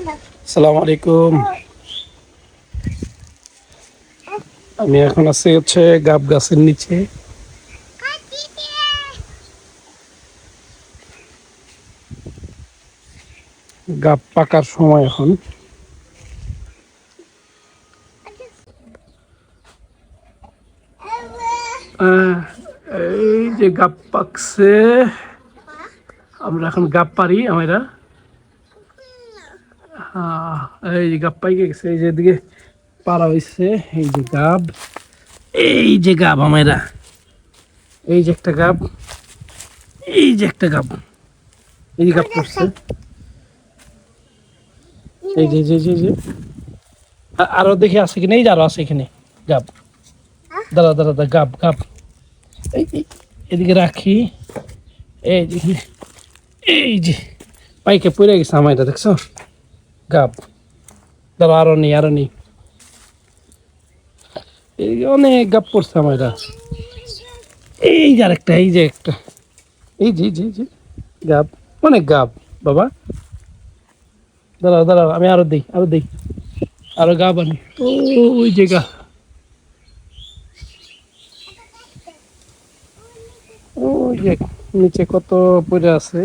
আসসালামু আলাইকুম। আমি এখন আছি গাব গাছের নিচে। গাব পাকার সময় এখন। এই যে গাব পাকছে, আমরা এখন গাব পারি আমরা। এই যে গাব পাইকে গেছে, এই যে এদিকে পারা হয়েছে। এই যে গাব, এই যে গাব আমরা, এই যে একটা গাব, এই যে একটা গাব, এই যে গাব পড়ছে। এই যে যে যে যে আরো দেখি আছে কিনা, এই যে আরো আছে এখানে গাব। দাঁড়া দাঁড়া দাঁড়া, গাব গাব এদিকে রাখি। এই যে এই যে পাইকে পড়ে গেছে আমার, এটা দেখছো গাব। দাঁড়া, আরো নেই আরো নেই, এই অনেক গাব পড়ছে আমার। এই যে আরেকটা, এই যে একটা, এই যে যে যে গাব, অনেক গাব বাবা। দাঁড়াও দাঁড়াও, আমি আরো দিই আরো দিই, আরো গাব আনি। ওই যে গা, ওই যে নিচে কত পড়ে আছে।